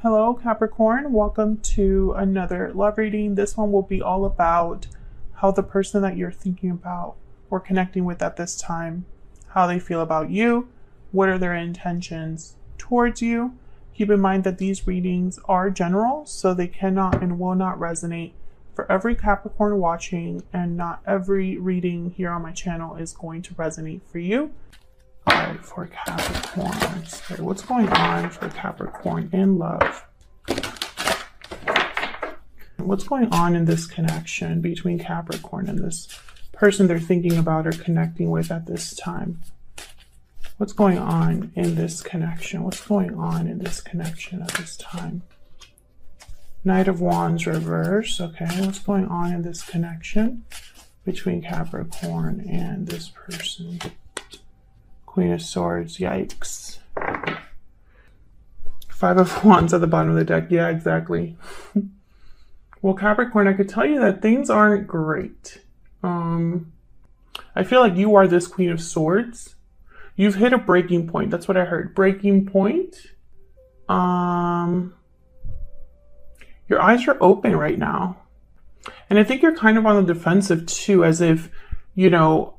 Hello Capricorn, welcome to another love reading. This one will be all about how the person that you're thinking about or connecting with at this time, how they feel about you, what are their intentions towards you. Keep in mind that these readings are general, so they cannot and will not resonate for every Capricorn watching, and not every reading here on my channel is going to resonate for you. All right, for Capricorn, so what's going on for Capricorn in love? What's going on in this connection between Capricorn and this person they're thinking about or connecting with at this time? What's going on in this connection? What's going on in this connection at this time? Knight of Wands reverse. Okay, what's going on in this connection between Capricorn and this person? Queen of Swords, yikes. Five of Wands at the bottom of the deck. Yeah, exactly. Well, Capricorn, I could tell you that things aren't great. I feel like you are this Queen of Swords. You've hit a breaking point. That's what I heard. Breaking point. Your eyes are open right now. And I think you're kind of on the defensive too, as if, you know,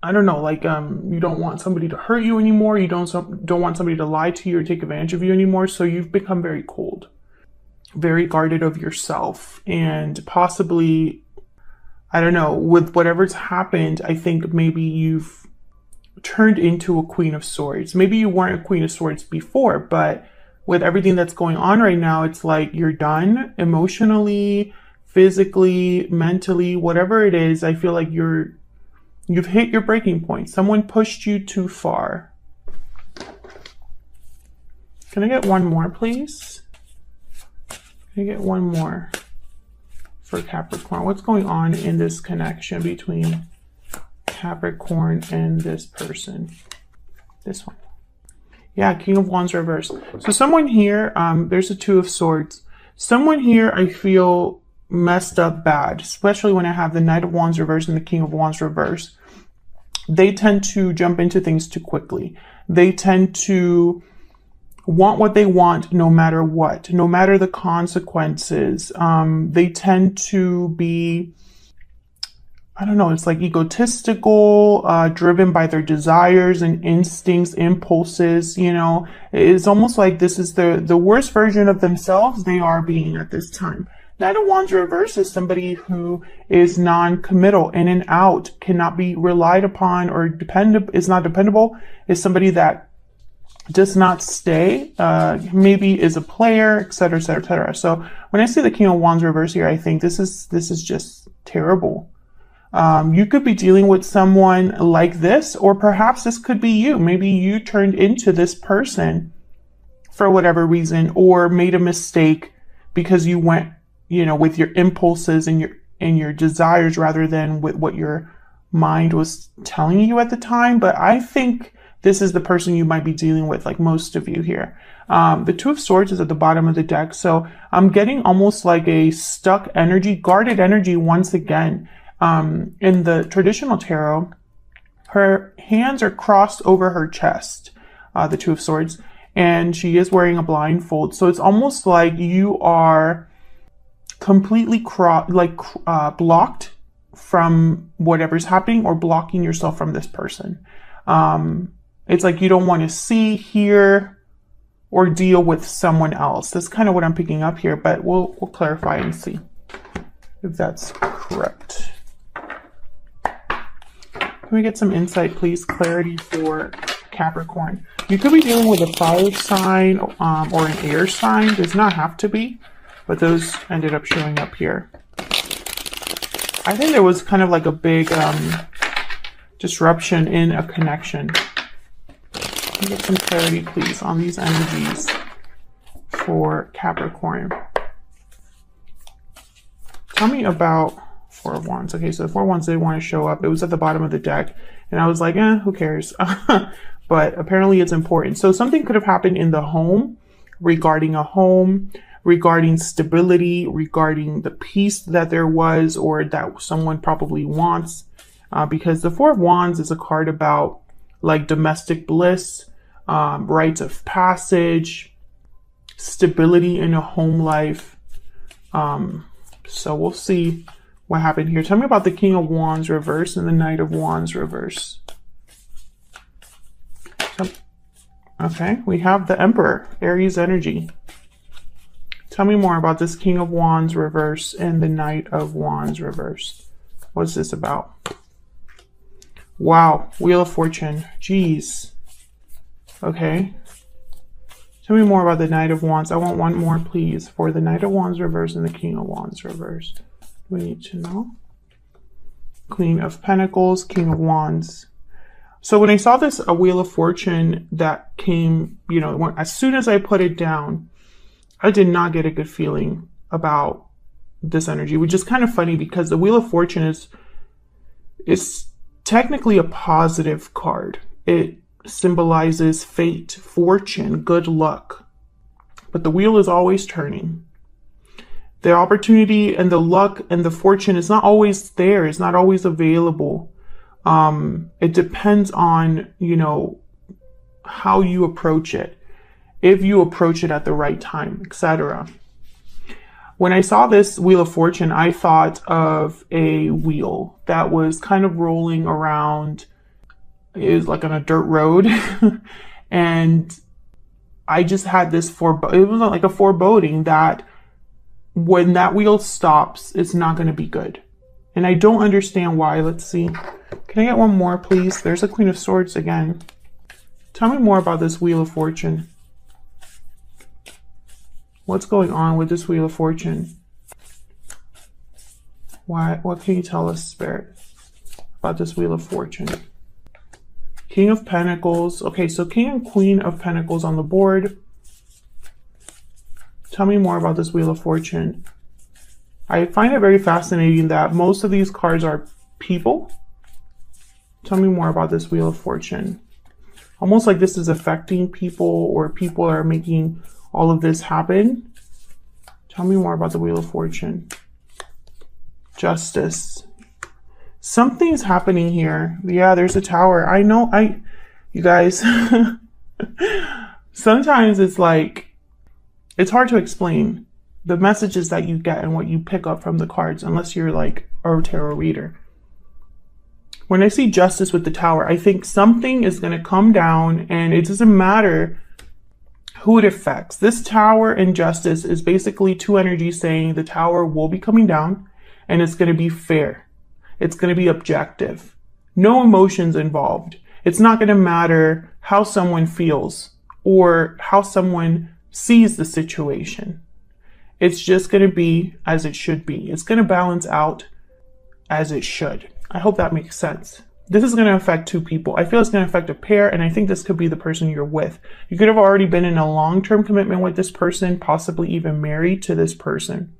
I don't know, like you don't want somebody to hurt you anymore. You don't want somebody to lie to you or take advantage of you anymore. So you've become very cold, very guarded of yourself, and possibly, I don't know, with whatever's happened, I think maybe you've turned into a Queen of Swords. Maybe you weren't a Queen of Swords before, but with everything that's going on right now, it's like you're done emotionally, physically, mentally, whatever it is. I feel like you've hit your breaking point. Someone pushed you too far. Can I get one more, please? Can I get one more for Capricorn? What's going on in this connection between Capricorn and this person? This one. Yeah, King of Wands reverse. So someone here, there's a Two of Swords. Someone here I feel messed up bad, especially when I have the Knight of Wands reverse and the King of Wands reverse. They tend to jump into things too quickly. They tend to want what they want no matter what, no matter the consequences. They tend to be, I don't know, it's like egotistical, driven by their desires and instincts, impulses, you know. It's almost like this is the worst version of themselves they are being at this time. Knight of Wands reverse is somebody who is non-committal, in and out, cannot be relied upon, or is not dependable, is somebody that does not stay, maybe is a player, etc., etc., etc. So when I see the King of Wands reverse here, I think this is just terrible. You could be dealing with someone like this, or perhaps this could be you. Maybe you turned into this person for whatever reason, or made a mistake because you went, you know, with your impulses and your desires rather than with what your mind was telling you at the time. But I think this is the person you might be dealing with, like most of you here. The Two of Swords is at the bottom of the deck. So I'm getting almost like a stuck energy, guarded energy once again. In the traditional tarot, her hands are crossed over her chest, the Two of Swords, and she is wearing a blindfold. So it's almost like you are completely blocked from whatever's happening, or blocking yourself from this person. It's like you don't want to see, hear, or deal with someone else. That's kind of what I'm picking up here, but we'll clarify and see if that's correct. Can we get some insight, please? Clarity for Capricorn. You could be dealing with a fire sign or an air sign. Does not have to be, but those ended up showing up here. I think there was kind of like a big disruption in a connection. Can we get some clarity, please, on these energies for Capricorn? Tell me about Four of Wands. Okay, so the Four of Wands didn't want to show up. It was at the bottom of the deck, and I was like, who cares? But apparently it's important. So something could have happened in the home, regarding a home, regarding stability, regarding the peace that there was, or that someone probably wants, because the Four of Wands is a card about like domestic bliss, rites of passage, stability in a home life. So we'll see what happened here. Tell me about the King of Wands reverse and the Knight of Wands reverse. Okay, we have the Emperor, Aries energy. Tell me more about this King of Wands reverse and the Knight of Wands reverse. What's this about? Wow, Wheel of Fortune. Jeez. Okay. Tell me more about the Knight of Wands. I want one more, please, for the Knight of Wands reverse and the King of Wands reverse. We need to know. Queen of Pentacles, King of Wands. So when I saw this, a Wheel of Fortune that came, you know, as soon as I put it down, I did not get a good feeling about this energy, which is kind of funny because the Wheel of Fortune is technically a positive card. It symbolizes fate, fortune, good luck. But the wheel is always turning. The opportunity and the luck and the fortune is not always there. It's not always available. It depends on, you know, how you approach it. If you approach it at the right time, etc. When I saw this Wheel of Fortune, I thought of a wheel that was kind of rolling around. It was like on a dirt road. And I just had this it was like a foreboding that when that wheel stops, it's not going to be good. And I don't understand why. Let's see. Can I get one more, please? There's a Queen of Swords again. Tell me more about this Wheel of Fortune. What's going on with this Wheel of Fortune? What can you tell us, Spirit, about this Wheel of Fortune? King of Pentacles. Okay, so King and Queen of Pentacles on the board. Tell me more about this Wheel of Fortune. I find it very fascinating that most of these cards are people. Tell me more about this Wheel of Fortune. Almost like this is affecting people, or people are making all of this happen. Tell me more about the Wheel of Fortune. Justice. Something's happening here. Yeah, there's a tower. I know, you guys, sometimes it's like, it's hard to explain the messages that you get and what you pick up from the cards, unless you're like a tarot reader. When I see Justice with the tower, I think something is going to come down, and it doesn't matter who it affects. This tower and Justice is basically two energies saying the tower will be coming down, and it's going to be fair. It's going to be objective. No emotions involved. It's not going to matter how someone feels or how someone sees the situation. It's just going to be as it should be. It's going to balance out as it should. I hope that makes sense. This is going to affect two people. I feel it's going to affect a pair, and I think this could be the person you're with. You could have already been in a long-term commitment with this person, possibly even married to this person.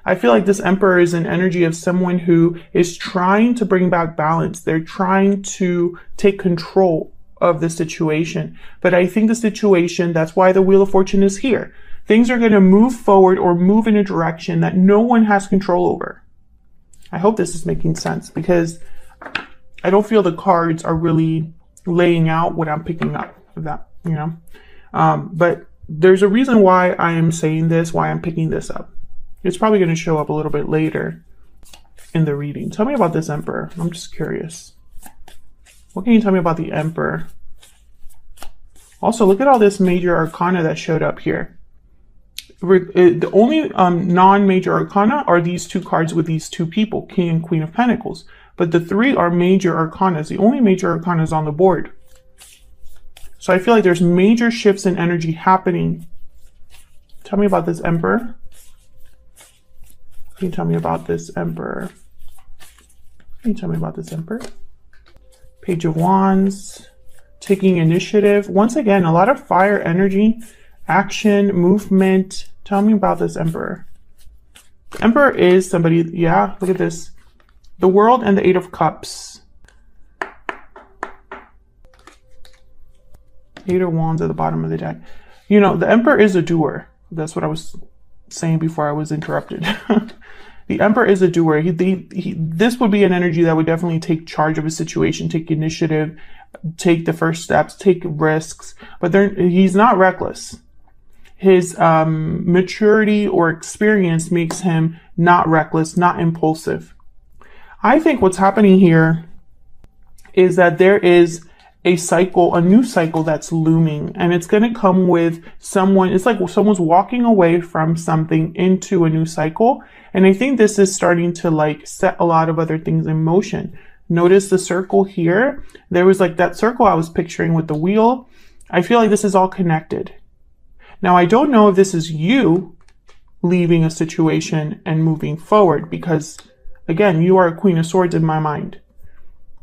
I feel like this Emperor is an energy of someone who is trying to bring back balance. They're trying to take control of the situation. But I think the situation, that's why the Wheel of Fortune is here. Things are going to move forward or move in a direction that no one has control over. I hope this is making sense, because I don't feel the cards are really laying out what I'm picking up of that, you know. But there's a reason why I am saying this, why I'm picking this up. It's probably going to show up a little bit later in the reading. Tell me about this Emperor. I'm just curious. What can you tell me about the Emperor? Also, look at all this major arcana that showed up here. The only non-major arcana are these two cards with these two people, King and Queen of Pentacles. But the three are major arcanas. The only major arcana is on the board. So I feel like there's major shifts in energy happening. Tell me about this Emperor. Can you tell me about this Emperor? Can you tell me about this Emperor? Page of Wands. Taking initiative. Once again, a lot of fire energy, action, movement. Tell me about this Emperor. The Emperor is somebody, yeah, look at this. The World and the Eight of Cups. Eight of Wands at the bottom of the deck. You know, the Emperor is a doer. That's what I was saying before I was interrupted. The Emperor is a doer. This would be an energy that would definitely take charge of a situation, take initiative, take the first steps, take risks. But he's not reckless. his maturity or experience makes him not reckless, not impulsive. I think what's happening here is that there is a cycle, a new cycle that's looming, and it's going to come with someone. It's like someone's walking away from something into a new cycle. And I think this is starting to like set a lot of other things in motion. Notice the circle here. There was like that circle I was picturing with the wheel. I feel like this is all connected. Now, I don't know if this is you leaving a situation and moving forward, because again, you are a Queen of Swords in my mind.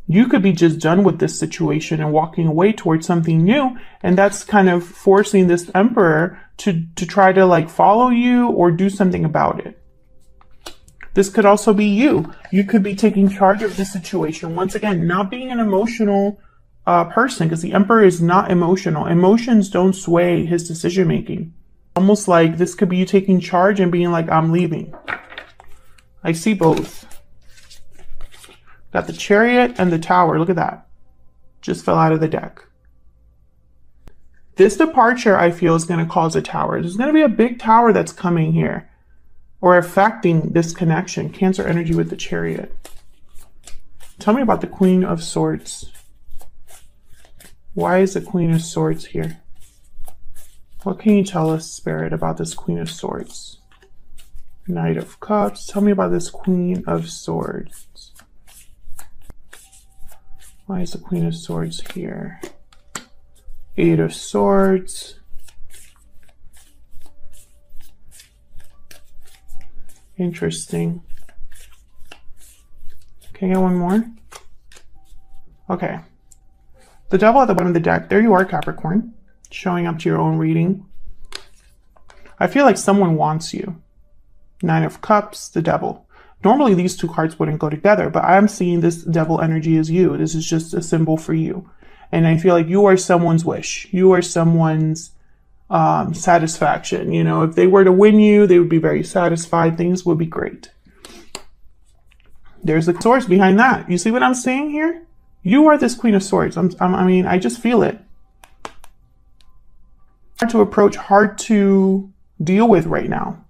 You could be just done with this situation and walking away towards something new. And that's kind of forcing this Emperor to try to like follow you or do something about it. This could also be you. You could be taking charge of this situation. Once again, not being an emotional person, because the Emperor is not emotional. Emotions don't sway his decision making. Almost like this could be you taking charge and being like, I'm leaving. I see both. Got the Chariot and the Tower. Look at that. Just fell out of the deck. This departure, I feel, is going to cause a tower. There's going to be a big tower that's coming here or affecting this connection. Cancer energy with the Chariot. Tell me about the Queen of Swords. Why is the Queen of Swords here? What can you tell us, Spirit, about this Queen of Swords? Knight of Cups. Tell me about this Queen of Swords. Why is the Queen of Swords here? Eight of Swords. Interesting. Can I get one more? Okay. The Devil at the bottom of the deck. There you are, Capricorn. Showing up to your own reading. I feel like someone wants you. Nine of Cups, the Devil. Normally these two cards wouldn't go together, but I'm seeing this Devil energy as you. This is just a symbol for you. And I feel like you are someone's wish. You are someone's satisfaction. You know, if they were to win you, they would be very satisfied. Things would be great. There's the source behind that. You see what I'm saying here? You are this Queen of Swords. I mean, I just feel it. Hard to approach, hard to deal with right now.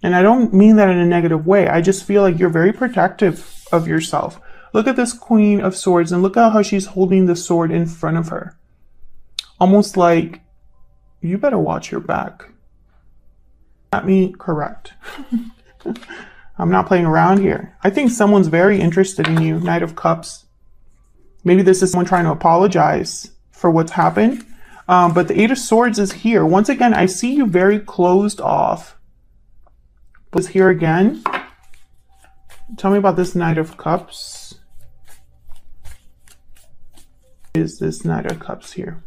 And I don't mean that in a negative way. I just feel like you're very protective of yourself. Look at this Queen of Swords and look at how she's holding the sword in front of her. Almost like, you better watch your back. Not me, correct. I'm not playing around here. I think someone's very interested in you, Knight of Cups. Maybe this is someone trying to apologize for what's happened. But the Eight of Swords is here. Once again, I see you very closed off. Was here again. Tell me about this Knight of Cups. Is this Knight of Cups here?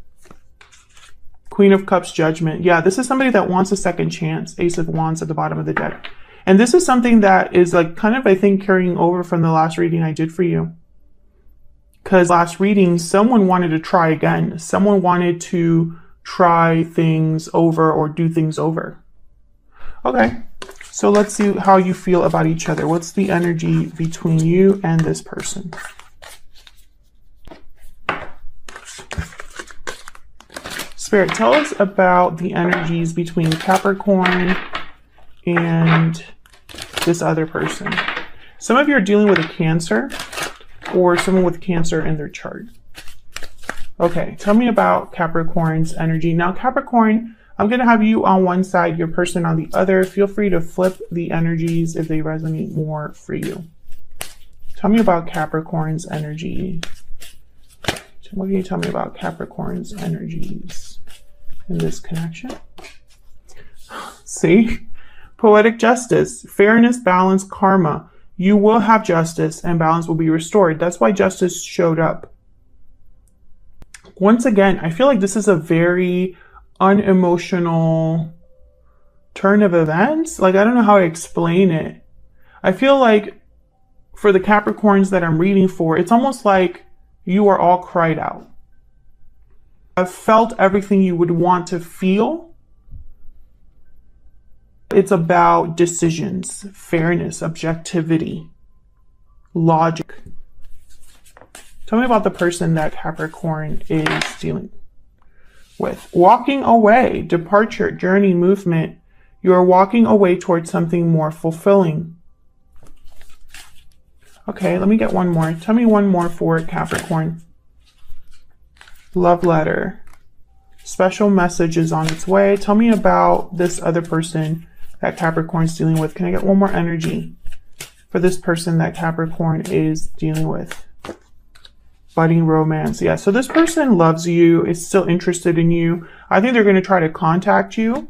Queen of Cups, Judgment. Yeah, this is somebody that wants a second chance. Ace of Wands at the bottom of the deck. And this is something that is like kind of, I think, carrying over from the last reading I did for you. Because last reading, someone wanted to try again. Someone wanted to try things over or do things over. Okay. So let's see how you feel about each other. What's the energy between you and this person? Spirit, tell us about the energies between Capricorn and this other person. Some of you are dealing with a Cancer or someone with Cancer in their chart. Okay, tell me about Capricorn's energy. Now, Capricorn, I'm going to have you on one side, your person on the other. Feel free to flip the energies if they resonate more for you. Tell me about Capricorn's energy. What can you tell me about Capricorn's energies in this connection? See? Poetic justice, fairness, balance, karma. You will have justice and balance will be restored. That's why justice showed up. Once again, I feel like this is a very unemotional turn of events. Like, I don't know how to explain it. I feel like for the Capricorns that I'm reading for, it's almost like you are all cried out. I've felt everything you would want to feel. It's about decisions, fairness, objectivity, logic. Tell me about the person that Capricorn is dealing. with. Walking away, departure, journey, movement. You are walking away towards something more fulfilling. Okay, let me get one more. Tell me one more for Capricorn. Love letter. Special message is on its way. Tell me about this other person that Capricorn's dealing with. Can I get one more energy for this person that Capricorn is dealing with? Budding romance. Yeah, so this person loves you, is still interested in you. I think they're going to try to contact you.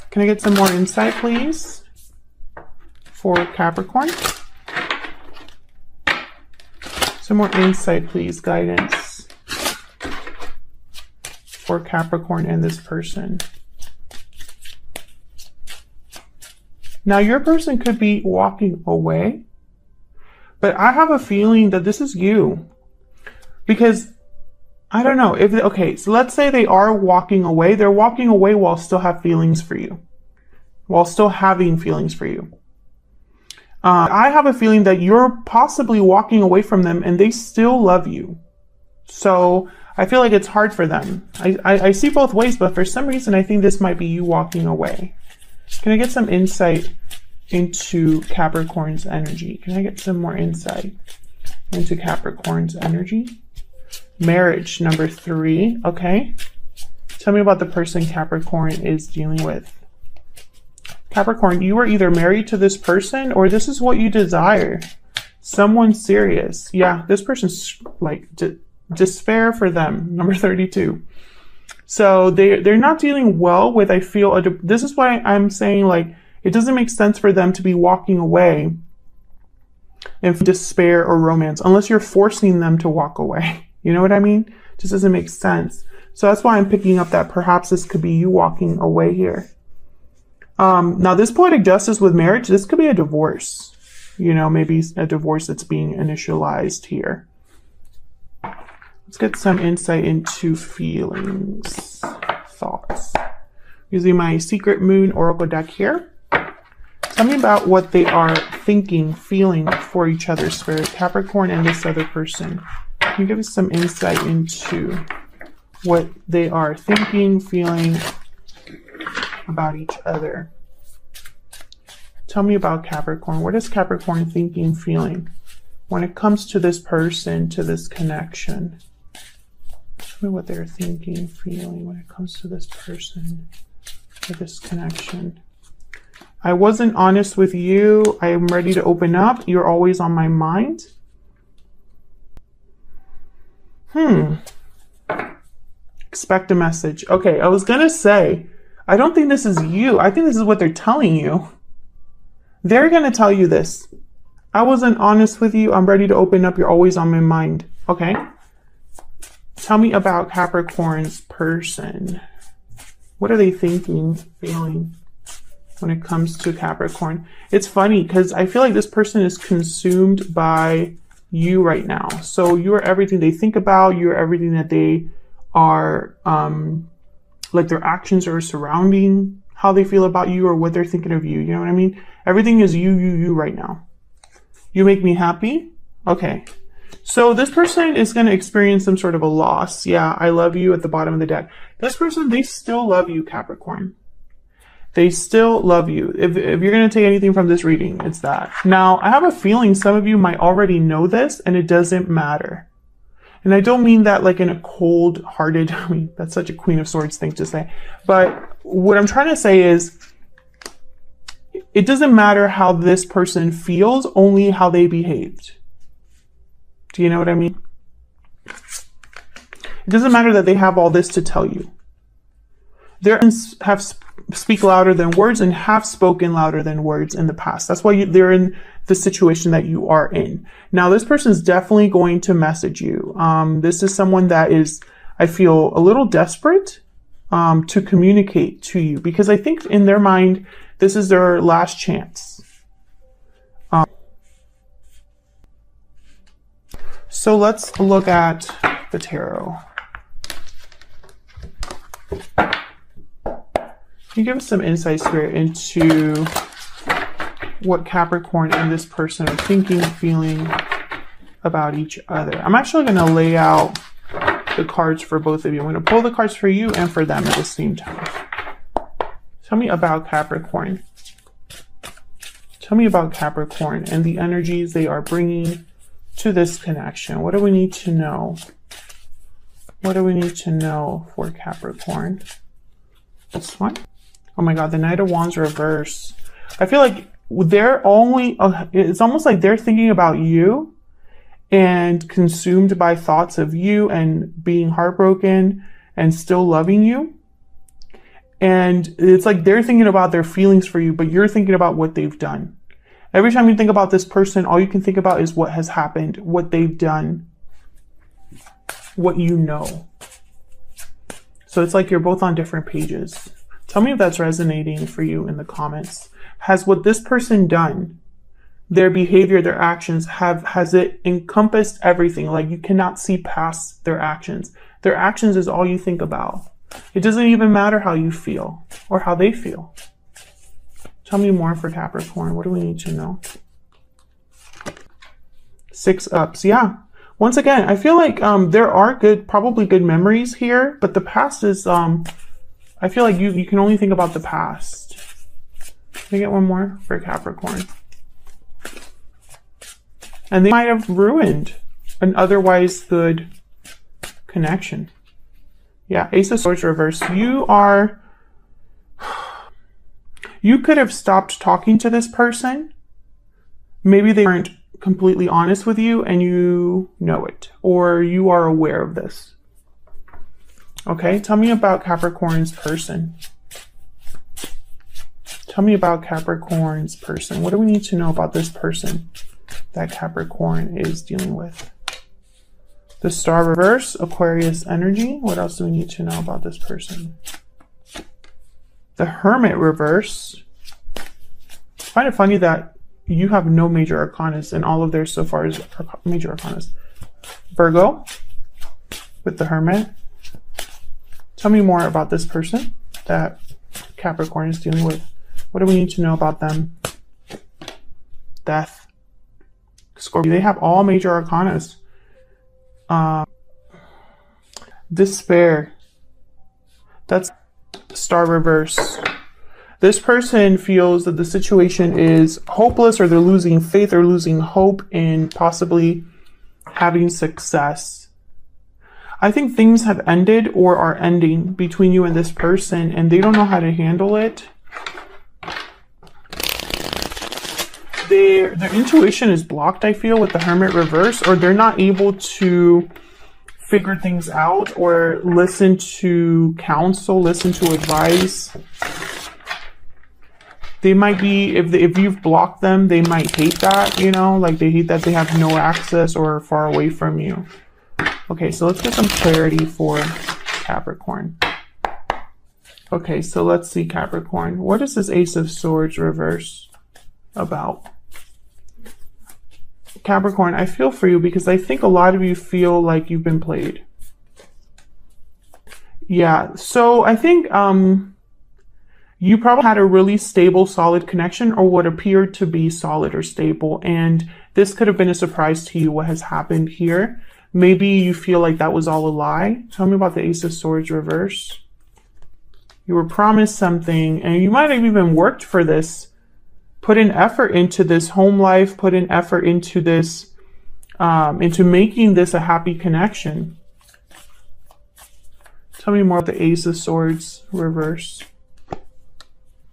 Can I get some more insight, please, for Capricorn? Some more insight, please, guidance for Capricorn and this person. Now, your person could be walking away, but I have a feeling that this is you. Because, I don't know, if okay, so let's say they are walking away. They're walking away while still have feelings for you. While still having feelings for you. I have a feeling that you're possibly walking away from them and they still love you. So, I feel like it's hard for them. I see both ways, but for some reason, I think this might be you walking away. Can I get some insight into Capricorn's energy? Can I get some more insight into Capricorn's energy? Marriage, number 3. Okay. Tell me about the person Capricorn is dealing with. Capricorn, you are either married to this person or this is what you desire. Someone serious. Yeah, this person's like despair for them. Number 32. So they're not dealing well with, I feel, this is why I'm saying, like, it doesn't make sense for them to be walking away in despair or romance unless you're forcing them to walk away. You know what I mean? It just doesn't make sense. So that's why I'm picking up that perhaps this could be you walking away here. Now, this poetic justice with marriage, this could be a divorce. You know, maybe a divorce that's being initialized here. Let's get some insight into feelings, thoughts. Using my Secret Moon Oracle deck here. Tell me about what they are thinking, feeling for each other, Spirit. Capricorn and this other person. Can you give us some insight into what they are thinking, feeling about each other? Tell me about Capricorn. What is Capricorn thinking, feeling when it comes to this person, to this connection? Tell me what they're thinking, feeling when it comes to this person, to this connection. I wasn't honest with you. I am ready to open up. You're always on my mind. Expect a message. Okay, I was going to say, I don't think this is you. I think this is what they're telling you. They're going to tell you this. I wasn't honest with you. I'm ready to open up. You're always on my mind. Okay. Tell me about Capricorn's person. What are they thinking, feeling when it comes to Capricorn? It's funny because I feel like this person is consumed by you right now. So you are everything they think about. You're everything that they are, like their actions are surrounding how they feel about you or what they're thinking of you. You know what I mean? Everything is you right now. You make me happy. Okay. So this person is going to experience some sort of a loss. Yeah, I love you at the bottom of the deck. This person, they still love you, Capricorn. They still love you. If you're going to take anything from this reading, it's that. Now, I have a feeling some of you might already know this and it doesn't matter. And I don't mean that like in a cold-hearted, I mean, that's such a Queen of Swords thing to say. But what I'm trying to say is, it doesn't matter how this person feels, only how they behaved. Do you know what I mean? It doesn't matter that they have all this to tell you. They have speak louder than words and have spoken louder than words in the past. That's why they're in the situation that you are in. Now, this person is definitely going to message you. This is someone that is, I feel, a little desperate to communicate to you because I think in their mind, this is their last chance. So let's look at the tarot. Can you give us some insight, Spirit, into what Capricorn and this person are thinking, feeling about each other. I'm actually going to lay out the cards for both of you. I'm going to pull the cards for you and for them at the same time. Tell me about Capricorn. Tell me about Capricorn and the energies they are bringing to this connection. What do we need to know? What do we need to know for Capricorn? This one. Oh my God, the Knight of Wands reverse. I feel like they're only, it's almost like they're thinking about you and consumed by thoughts of you and being heartbroken and still loving you. And it's like they're thinking about their feelings for you, but you're thinking about what they've done. Every time you think about this person, all you can think about is what has happened, what they've done, what you know. So it's like you're both on different pages. Tell me if that's resonating for you in the comments. Has what this person done, their behavior, their actions, has it encompassed everything? Like you cannot see past their actions. Their actions is all you think about. It doesn't even matter how you feel or how they feel. Tell me more for Capricorn. What do we need to know? 6 ups. Yeah. Once again, I feel like there are probably good memories here, but the past is, I feel like you can only think about the past. Can I get one more for Capricorn? And they might have ruined an otherwise good connection. Yeah, Ace of Swords reverse. You could have stopped talking to this person. Maybe they weren't completely honest with you and you know it, or you are aware of this. Okay, tell me about Capricorn's person. Tell me about Capricorn's person. What do we need to know about this person that Capricorn is dealing with? The Star reverse, Aquarius energy. What else do we need to know about this person? The Hermit reverse. I find it funny that you have no major arcanas and all of theirs so far is major arcanas. Virgo with the Hermit. Tell me more about this person that Capricorn is dealing with. What do we need to know about them? Death. Scorpio. They have all major arcanas. Despair. That's Star reverse. This person feels that the situation is hopeless, or they're losing faith or losing hope in possibly having success. I think things have ended or are ending between you and this person, and they don't know how to handle it. Their intuition is blocked, I feel, with the Hermit reverse, or they're not able to figure things out or listen to counsel, listen to advice. They might be, if you've blocked them, they might hate that, you know, like they hate that they have no access or are far away from you. Okay, so let's get some clarity for Capricorn. Okay, so let's see Capricorn. What is this Ace of Swords reverse about? Capricorn, I feel for you because I think a lot of you feel like you've been played. Yeah, so I think you probably had a really stable, solid connection, or what appeared to be solid or stable, and this could have been a surprise to you what has happened here. Maybe you feel like that was all a lie. Tell me about the Ace of Swords reverse. You were promised something, and you might have even worked for this. Put in effort into this home life, put in effort into this, into making this a happy connection. Tell me more about the Ace of Swords reverse.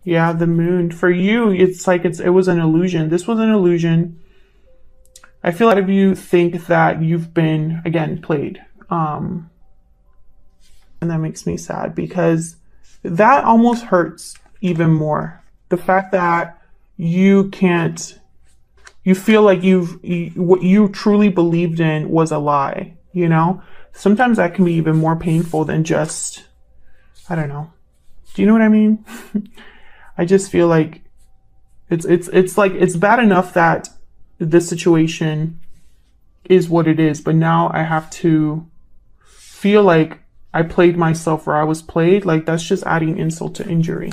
Yeah, the Moon. For you, it's like it was an illusion. This was an illusion. I feel a lot of you think that you've been, again, played. And that makes me sad because that almost hurts even more. The fact that you feel like what you truly believed in was a lie, you know? Sometimes that can be even more painful than just, I don't know. Do you know what I mean? I just feel like it's like, it's bad enough that this situation is what it is, but now I have to feel like I played myself or I was played. Like that's just adding insult to injury.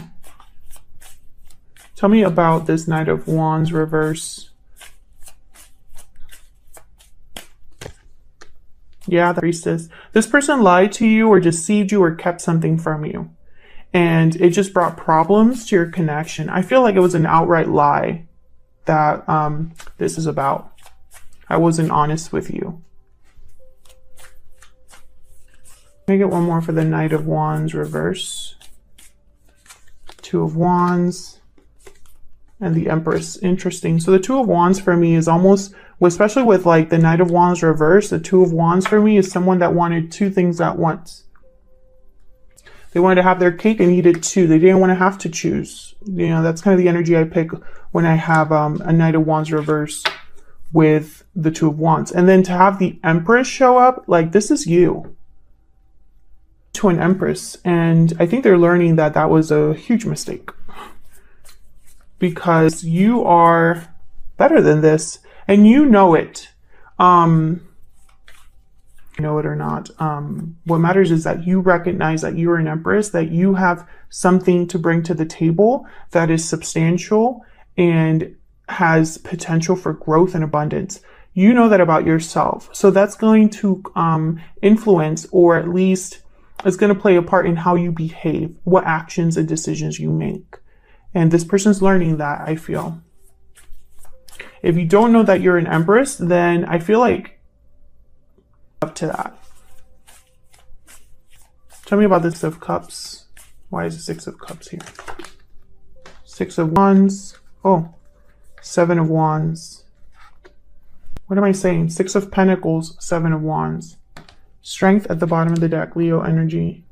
Tell me about this Knight of Wands reverse. Yeah, the Priestess. This person lied to you or deceived you or kept something from you. And it just brought problems to your connection. I feel like it was an outright lie that this is about. I wasn't honest with you. Let me get one more for the Knight of Wands reverse. Two of Wands. And the Empress. Interesting. So the Two of Wands for me is almost, especially with like the Knight of Wands reverse, the Two of Wands for me is someone that wanted two things at once. They wanted to have their cake and eat it too. They didn't want to have to choose. You know, that's kind of the energy I pick when I have a Knight of Wands reverse with the Two of Wands. And then to have the Empress show up, like this is you. To an Empress. And I think they're learning that that was a huge mistake. Because you are better than this. And you know it. Know it or not. What matters is that you recognize that you are an Empress, that you have something to bring to the table that is substantial and has potential for growth and abundance. You know that about yourself. So that's going to influence, or at least it's going to play a part in how you behave, what actions and decisions you make. And this person's learning that, I feel. If you don't know that you're an Empress, then I feel like up to that. Tell me about the Six of Cups. Why is the Six of Cups here? Six of Wands. Oh, Seven of Wands. What am I saying? Six of Pentacles, Seven of Wands. Strength at the bottom of the deck, Leo energy.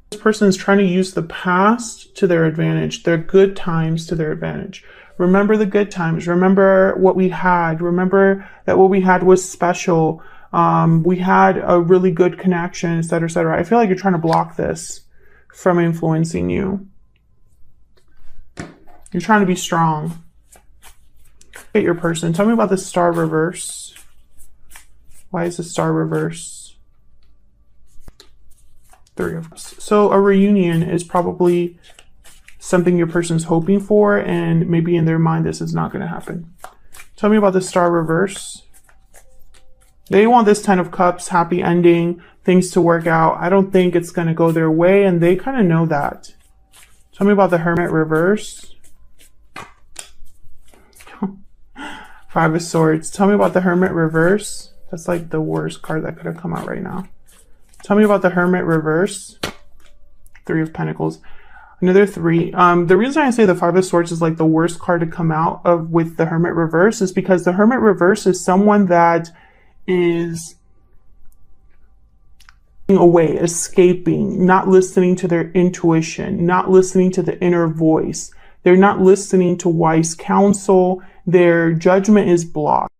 This person is trying to use the past to their advantage, their good times to their advantage. Remember the good times. Remember what we had. Remember that what we had was special. We had a really good connection, etc., etc. I feel like you're trying to block this from influencing you. You're trying to be strong. Get your person. Tell me about the Star reverse. Why is the Star reverse? Three of Cups. So a reunion is probably something your person's hoping for, and maybe in their mind this is not going to happen. Tell me about the Star reverse. They want this Ten of Cups, happy ending, things to work out. I don't think it's going to go their way, and they kind of know that. Tell me about the Hermit reverse. Five of Swords. Tell me about the Hermit reverse. That's like the worst card that could have come out right now. Tell me about the Hermit reverse. Three of Pentacles. Another three. The reason I say the Five of Swords is like the worst card to come out of with the Hermit reverse is because the Hermit reverse is someone that is away, escaping, not listening to their intuition, not listening to the inner voice. They're not listening to wise counsel. Their judgment is blocked.